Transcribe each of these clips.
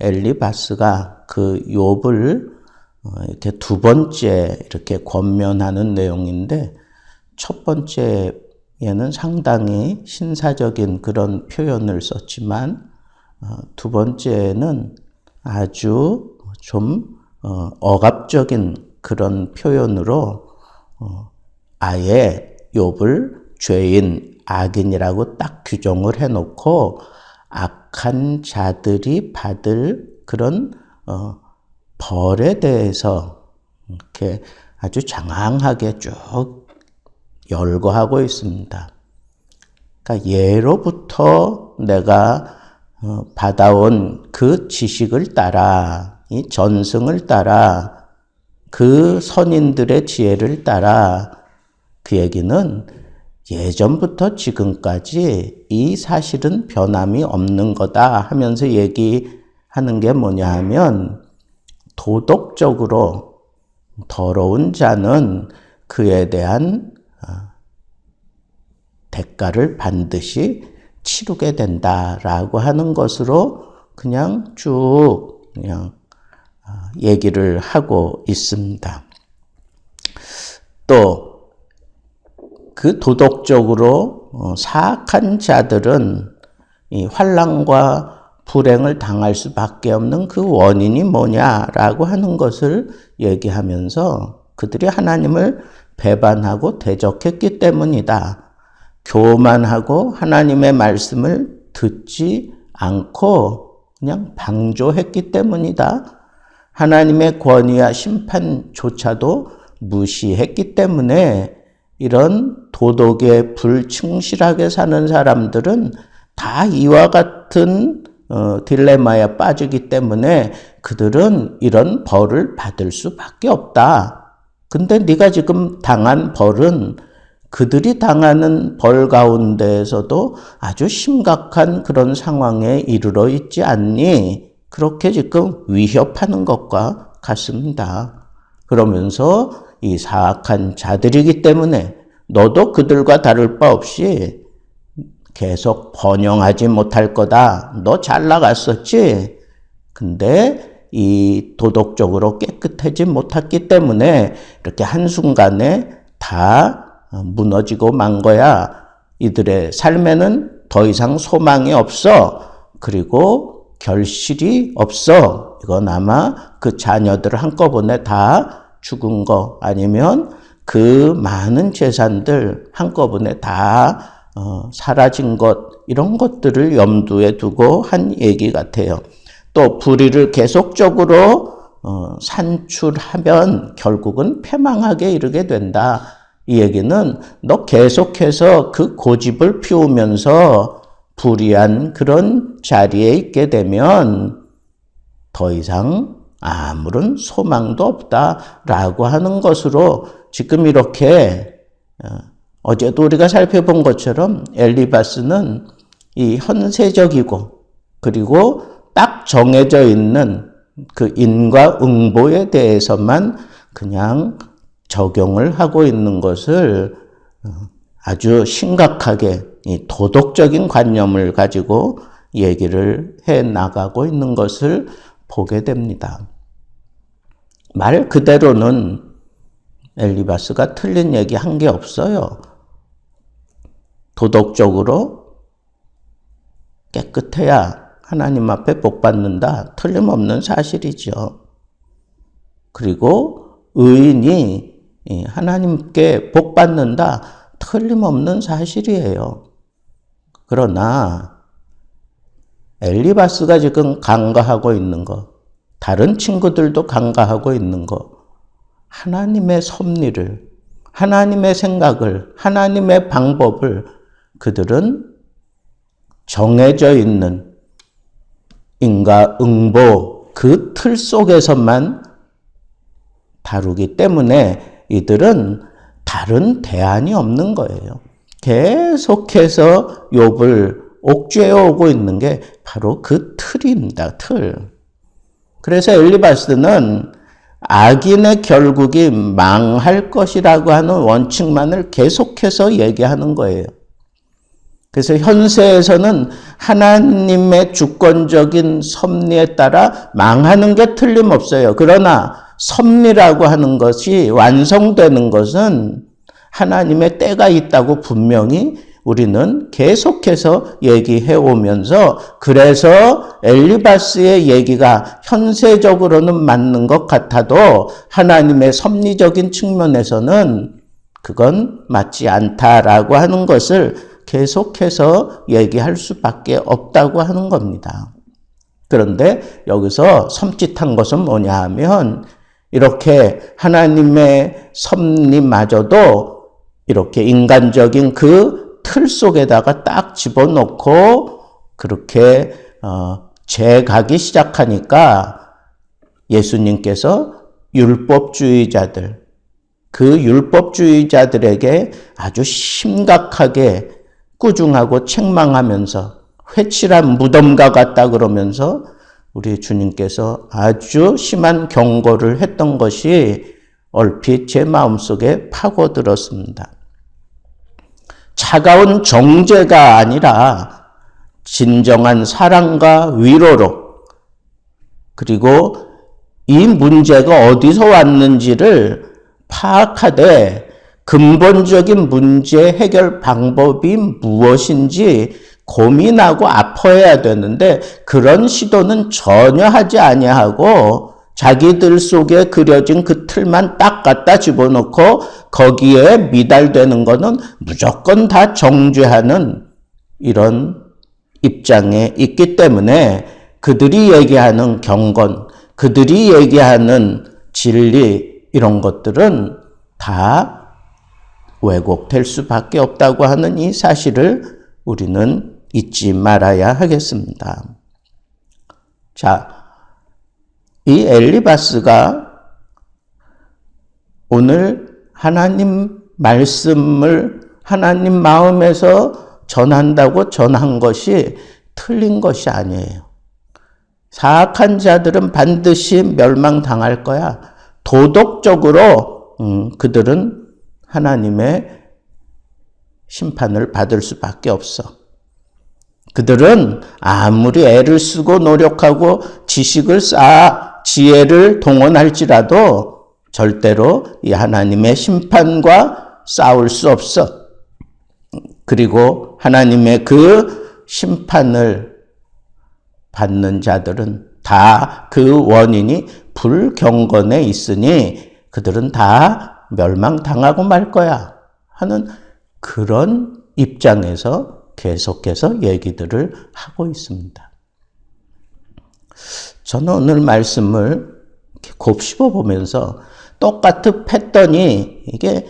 엘리바스가 그 욥을 이렇게 두 번째 이렇게 권면하는 내용인데, 첫 번째에는 상당히 신사적인 그런 표현을 썼지만 두 번째는 아주 좀 억압적인 그런 표현으로 아예 욥을 죄인, 악인이라고 딱 규정을 해놓고 악한 자들이 받을 그런 벌에 대해서 이렇게 아주 장황하게 쭉 열거하고 있습니다. 그러니까 예로부터 내가 받아온 그 지식을 따라, 이 전승을 따라, 그 선인들의 지혜를 따라, 그 얘기는 예전부터 지금까지 이 사실은 변함이 없는 거다 하면서 얘기하는 게 뭐냐 하면, 도덕적으로 더러운 자는 그에 대한 대가를 반드시 치르게 된다라고 하는 것으로 그냥 쭉 얘기를 하고 있습니다. 또 그 도덕적으로 사악한 자들은 이 환난과 불행을 당할 수밖에 없는 그 원인이 뭐냐라고 하는 것을 얘기하면서 그들이 하나님을 배반하고 대적했기 때문이다. 교만하고 하나님의 말씀을 듣지 않고 그냥 방조했기 때문이다. 하나님의 권위와 심판조차도 무시했기 때문에 이런 도덕에 불충실하게 사는 사람들은 다 이와 같은 딜레마에 빠지기 때문에 그들은 이런 벌을 받을 수밖에 없다. 근데 네가 지금 당한 벌은 그들이 당하는 벌 가운데에서도 아주 심각한 그런 상황에 이르러 있지 않니? 그렇게 지금 위협하는 것과 같습니다. 그러면서 이 사악한 자들이기 때문에 너도 그들과 다를 바 없이 계속 번영하지 못할 거다. 너 잘 나갔었지? 근데 이 도덕적으로 깨끗하지 못했기 때문에 이렇게 한순간에 다 무너지고 만 거야. 이들의 삶에는 더 이상 소망이 없어. 그리고 결실이 없어. 이건 아마 그 자녀들을 한꺼번에 다 죽은 거 아니면 그 많은 재산들 한꺼번에 다 사라진 것, 이런 것들을 염두에 두고 한 얘기 같아요. 또 불의를 계속적으로 산출하면 결국은 패망하게 이르게 된다. 이 얘기는 너 계속해서 그 고집을 피우면서 불의한 그런 자리에 있게 되면 더 이상 아무런 소망도 없다라고 하는 것으로 지금 이렇게 어제도 우리가 살펴본 것처럼 엘리바스는 이 현세적이고 그리고 딱 정해져 있는 그 인과응보에 대해서만 그냥 적용을 하고 있는 것을 아주 심각하게 이 도덕적인 관념을 가지고 얘기를 해 나가고 있는 것을 보게 됩니다. 말 그대로는 엘리바스가 틀린 얘기 한 게 없어요. 도덕적으로 깨끗해야 하나님 앞에 복 받는다. 틀림없는 사실이죠. 그리고 의인이 하나님께 복 받는다. 틀림없는 사실이에요. 그러나 엘리바스가 지금 간과하고 있는 것, 다른 친구들도 간과하고 있는 것, 하나님의 섭리를, 하나님의 생각을, 하나님의 방법을 그들은 정해져 있는 인과응보 그 틀 속에서만 다루기 때문에 이들은 다른 대안이 없는 거예요. 계속해서 욥을 옥죄어 오고 있는 게 바로 그 틀입니다. 틀. 그래서 엘리바스는 악인의 결국이 망할 것이라고 하는 원칙만을 계속해서 얘기하는 거예요. 그래서 현세에서는 하나님의 주권적인 섭리에 따라 망하는 게 틀림없어요. 그러나 섭리라고 하는 것이 완성되는 것은 하나님의 때가 있다고 분명히 우리는 계속해서 얘기해 오면서, 그래서 엘리바스의 얘기가 현세적으로는 맞는 것 같아도 하나님의 섭리적인 측면에서는 그건 맞지 않다라고 하는 것을 계속해서 얘기할 수밖에 없다고 하는 겁니다. 그런데 여기서 섬찟한 것은 뭐냐 하면, 이렇게 하나님의 섭리마저도 이렇게 인간적인 그 틀 속에다가 딱 집어넣고 그렇게 재가기 시작하니까 예수님께서 율법주의자들, 그 율법주의자들에게 아주 심각하게 꾸중하고 책망하면서 회칠한 무덤과 같다 그러면서 우리 주님께서 아주 심한 경고를 했던 것이 얼핏 제 마음속에 파고들었습니다. 차가운 정죄가 아니라 진정한 사랑과 위로로, 그리고 이 문제가 어디서 왔는지를 파악하되 근본적인 문제 해결 방법이 무엇인지 고민하고 아파해야 되는데, 그런 시도는 전혀 하지 아니하고 자기들 속에 그려진 그 틀만 딱 갖다 집어넣고 거기에 미달되는 거는 무조건 다 정죄하는 이런 입장에 있기 때문에 그들이 얘기하는 경건, 그들이 얘기하는 진리, 이런 것들은 다 왜곡될 수밖에 없다고 하는 이 사실을 우리는 잊지 말아야 하겠습니다. 자, 이 엘리바스가 오늘 하나님 말씀을 하나님 마음에서 전한다고 전한 것이 틀린 것이 아니에요. 사악한 자들은 반드시 멸망당할 거야. 도덕적으로 그들은 하나님의 심판을 받을 수밖에 없어. 그들은 아무리 애를 쓰고 노력하고 지식을 쌓아 지혜를 동원할지라도 절대로 이 하나님의 심판과 싸울 수 없어. 그리고 하나님의 그 심판을 받는 자들은 다 그 원인이 불경건에 있으니 그들은 다 멸망당하고 말 거야 하는 그런 입장에서 계속해서 얘기들을 하고 있습니다. 저는 오늘 말씀을 곱씹어 보면서 똑같은 패턴이 이게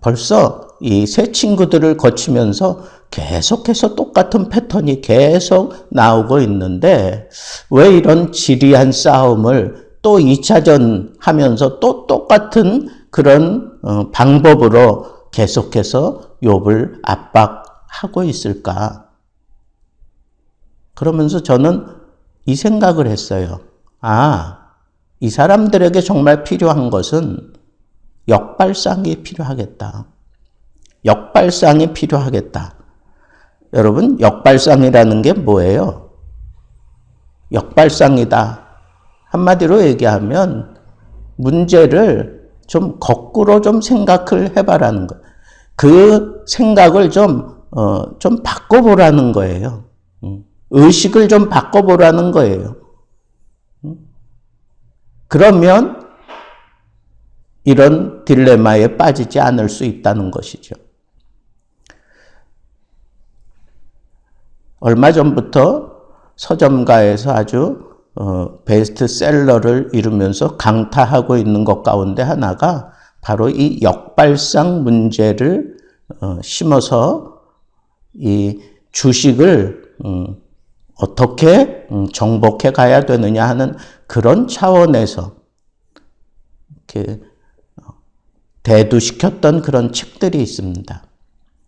벌써 이 세 친구들을 거치면서 계속해서 똑같은 패턴이 계속 나오고 있는데, 왜 이런 지리한 싸움을 또 2차전 하면서 또 똑같은 그런 방법으로 계속해서 욥을 압박하고 있을까? 그러면서 저는 이 생각을 했어요. 이 사람들에게 정말 필요한 것은 역발상이 필요하겠다. 역발상이 필요하겠다. 여러분, 역발상이라는 게 뭐예요? 역발상이다. 한마디로 얘기하면 문제를 좀 거꾸로 좀 생각을 해봐라는 거예요. 그 생각을 좀 바꿔보라는 거예요. 의식을 좀 바꿔보라는 거예요. 그러면 이런 딜레마에 빠지지 않을 수 있다는 것이죠. 얼마 전부터 서점가에서 아주 베스트셀러를 이루면서 강타하고 있는 것 가운데 하나가 바로 이 역발상 문제를 심어서 이 주식을 어떻게 정복해 가야 되느냐 하는 그런 차원에서 이렇게 대두시켰던 그런 책들이 있습니다.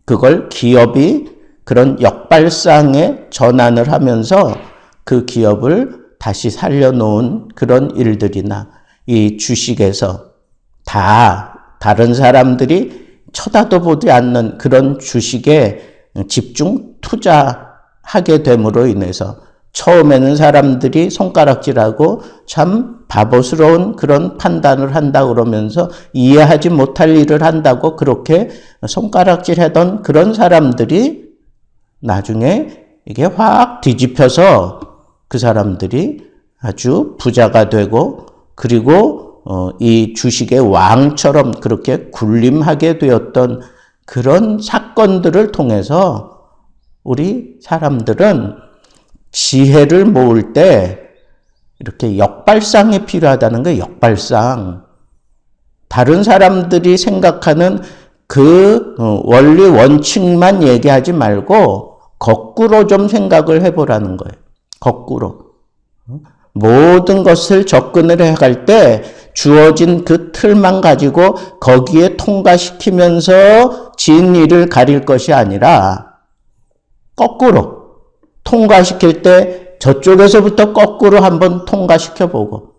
그걸 기업이 그런 역발상에 전환을 하면서 그 기업을 다시 살려놓은 그런 일들이나 이 주식에서 다 다른 사람들이 쳐다도 보지 않는 그런 주식에 집중 투자하게 됨으로 인해서 처음에는 사람들이 손가락질하고 참 바보스러운 그런 판단을 한다 그러면서 이해하지 못할 일을 한다고 그렇게 손가락질하던 그런 사람들이 나중에 이게 확 뒤집혀서 그 사람들이 아주 부자가 되고 그리고 이 주식의 왕처럼 그렇게 군림하게 되었던 그런 사건들을 통해서 우리 사람들은 지혜를 모을 때 이렇게 역발상이 필요하다는 거예요. 역발상. 다른 사람들이 생각하는 그 원리 원칙만 얘기하지 말고 거꾸로 좀 생각을 해보라는 거예요. 거꾸로. 모든 것을 접근을 해갈 때 주어진 그 틀만 가지고 거기에 통과시키면서 진리를 가릴 것이 아니라 거꾸로 통과시킬 때 저쪽에서부터 거꾸로 한번 통과시켜보고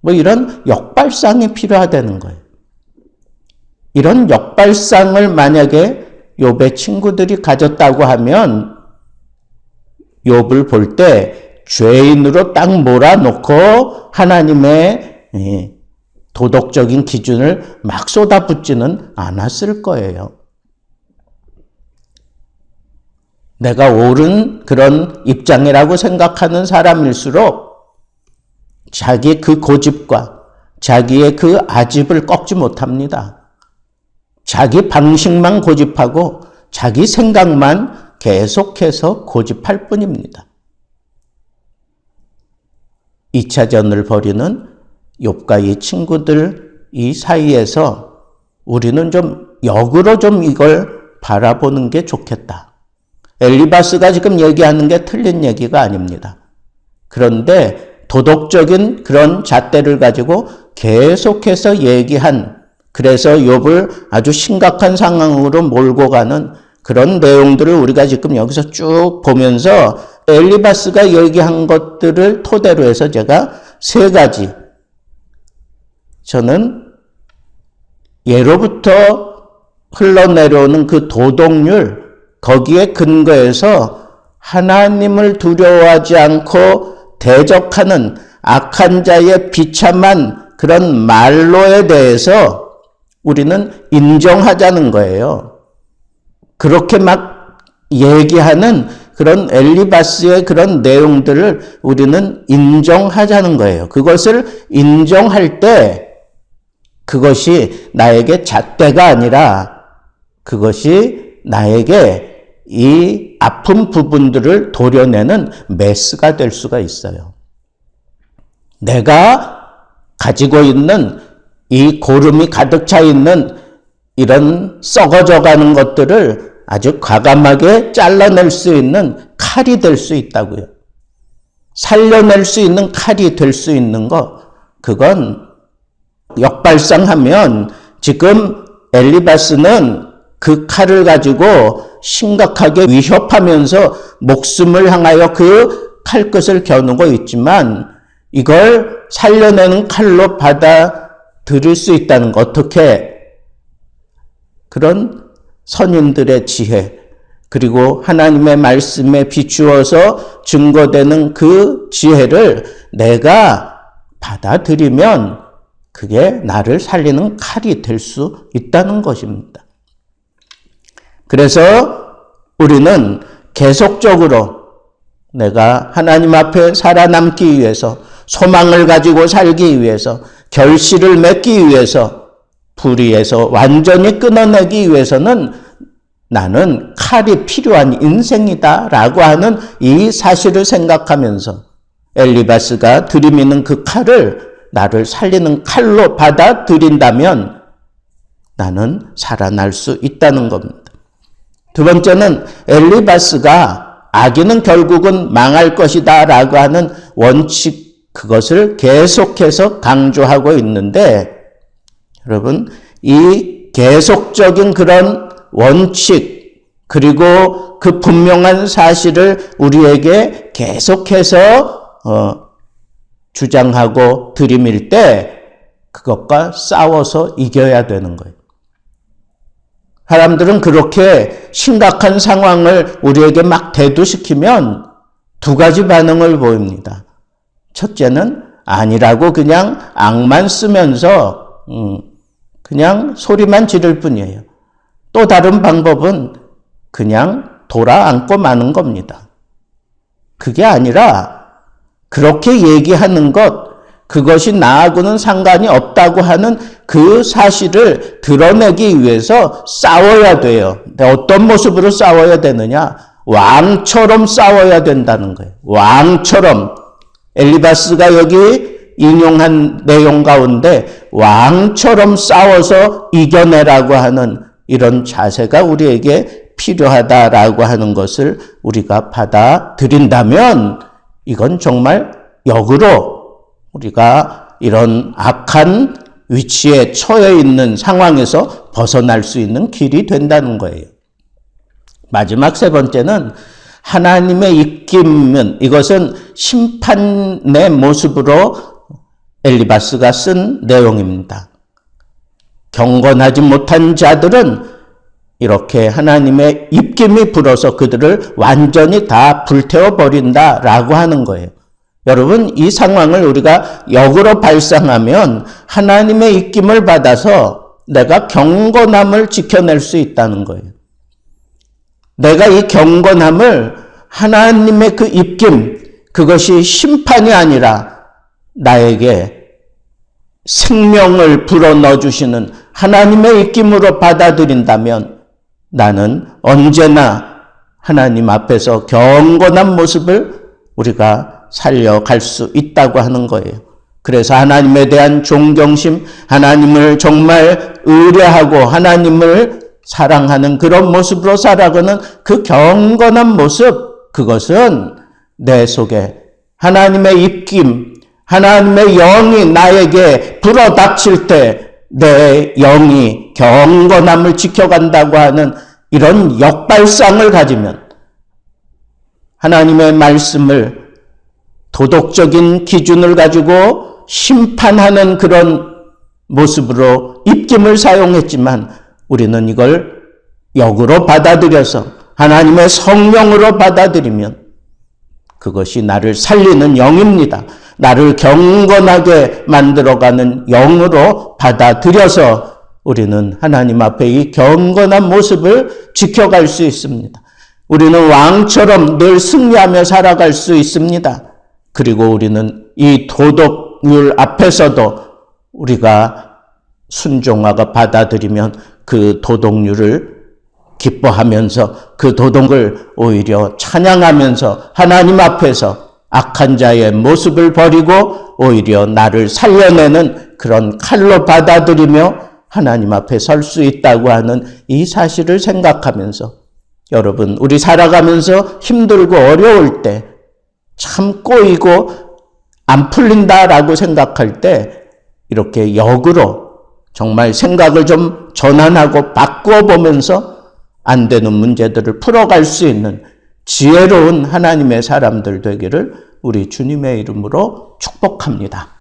뭐 이런 역발상이 필요하다는 거예요. 이런 역발상을 만약에 욥의 친구들이 가졌다고 하면 욥을 볼 때 죄인으로 딱 몰아놓고 하나님의 도덕적인 기준을 막 쏟아붓지는 않았을 거예요. 내가 옳은 그런 입장이라고 생각하는 사람일수록 자기 그 고집과 자기의 그 아집을 꺾지 못합니다. 자기 방식만 고집하고 자기 생각만 계속해서 고집할 뿐입니다. 2차전을 벌이는 욥과 이 친구들 이 사이에서 우리는 좀 역으로 좀 이걸 바라보는 게 좋겠다. 엘리바스가 지금 얘기하는 게 틀린 얘기가 아닙니다. 그런데 도덕적인 그런 잣대를 가지고 계속해서 얘기한, 그래서 욥을 아주 심각한 상황으로 몰고 가는 그런 내용들을 우리가 지금 여기서 쭉 보면서 엘리바스가 얘기한 것들을 토대로 해서 제가 세 가지, 저는 예로부터 흘러내려오는 그 도덕률, 거기에 근거해서 하나님을 두려워하지 않고 대적하는 악한 자의 비참한 그런 말로에 대해서 우리는 인정하자는 거예요. 그렇게 막 얘기하는 그런 엘리바스의 그런 내용들을 우리는 인정하자는 거예요. 그것을 인정할 때 그것이 나에게 잣대가 아니라 그것이 나에게 이 아픈 부분들을 도려내는 메스가 될 수가 있어요. 내가 가지고 있는 이 고름이 가득 차 있는 이런 썩어져가는 것들을 아주 과감하게 잘라낼 수 있는 칼이 될 수 있다고요. 살려낼 수 있는 칼이 될 수 있는 거, 그건 역발상하면 지금 엘리바스는 그 칼을 가지고 심각하게 위협하면서 목숨을 향하여 그 칼끝을 겨누고 있지만 이걸 살려내는 칼로 받아들일 수 있다는 거, 어떻게? 그런 선인들의 지혜, 그리고 하나님의 말씀에 비추어서 증거되는 그 지혜를 내가 받아들이면 그게 나를 살리는 칼이 될 수 있다는 것입니다. 그래서 우리는 계속적으로 내가 하나님 앞에 살아남기 위해서, 소망을 가지고 살기 위해서, 결실을 맺기 위해서, 불의에서 완전히 끊어내기 위해서는 나는 칼이 필요한 인생이다라고 하는 이 사실을 생각하면서 엘리바스가 들이미는 그 칼을 나를 살리는 칼로 받아들인다면 나는 살아날 수 있다는 겁니다. 두 번째는 엘리바스가 악인은 결국은 망할 것이다 라고 하는 원칙, 그것을 계속해서 강조하고 있는데, 여러분, 이 계속적인 그런 원칙, 그리고 그 분명한 사실을 우리에게 계속해서 주장하고 들이밀 때 그것과 싸워서 이겨야 되는 거예요. 사람들은 그렇게 심각한 상황을 우리에게 막 대두시키면 두 가지 반응을 보입니다. 첫째는 아니라고 그냥 악만 쓰면서 그냥 소리만 지를 뿐이에요. 또 다른 방법은 그냥 돌아앉고 마는 겁니다. 그게 아니라 그렇게 얘기하는 것, 그것이 나하고는 상관이 없다고 하는 그 사실을 드러내기 위해서 싸워야 돼요. 근데 어떤 모습으로 싸워야 되느냐? 왕처럼 싸워야 된다는 거예요. 왕처럼. 엘리바스가 여기 인용한 내용 가운데 왕처럼 싸워서 이겨내라고 하는 이런 자세가 우리에게 필요하다라고 하는 것을 우리가 받아들인다면 이건 정말 역으로 우리가 이런 악한 위치에 처해 있는 상황에서 벗어날 수 있는 길이 된다는 거예요. 마지막 세 번째는 하나님의 입김은, 이것은 심판의 모습으로 엘리바스가 쓴 내용입니다. 경건하지 못한 자들은 이렇게 하나님의 입김이 불어서 그들을 완전히 다 불태워버린다라고 하는 거예요. 여러분, 이 상황을 우리가 역으로 발상하면 하나님의 입김을 받아서 내가 경건함을 지켜낼 수 있다는 거예요. 내가 이 경건함을 하나님의 그 입김, 그것이 심판이 아니라 나에게 생명을 불어넣어 주시는 하나님의 입김으로 받아들인다면 나는 언제나 하나님 앞에서 경건한 모습을 우리가 살려갈 수 있다고 하는 거예요. 그래서 하나님에 대한 존경심, 하나님을 정말 의뢰하고 하나님을 사랑하는 그런 모습으로 살아가는 그 경건한 모습, 그것은 내 속에 하나님의 입김, 하나님의 영이 나에게 불어닥칠 때 내 영이 경건함을 지켜간다고 하는 이런 역발상을 가지면 하나님의 말씀을 도덕적인 기준을 가지고 심판하는 그런 모습으로 입김을 사용했지만 우리는 이걸 역으로 받아들여서 하나님의 성령으로 받아들이면 그것이 나를 살리는 영입니다. 나를 경건하게 만들어가는 영으로 받아들여서 우리는 하나님 앞에 이 경건한 모습을 지켜갈 수 있습니다. 우리는 왕처럼 늘 승리하며 살아갈 수 있습니다. 그리고 우리는 이 도덕률 앞에서도 우리가 순종하고 받아들이면 그 도덕률을 기뻐하면서 그 도덕을 오히려 찬양하면서 하나님 앞에서 악한 자의 모습을 버리고 오히려 나를 살려내는 그런 칼로 받아들이며 하나님 앞에 설 수 있다고 하는 이 사실을 생각하면서 여러분, 우리 살아가면서 힘들고 어려울 때 참 꼬이고 안 풀린다라고 생각할 때 이렇게 역으로 정말 생각을 좀 전환하고 바꾸어 보면서 안 되는 문제들을 풀어갈 수 있는 지혜로운 하나님의 사람들 되기를 우리 주님의 이름으로 축복합니다.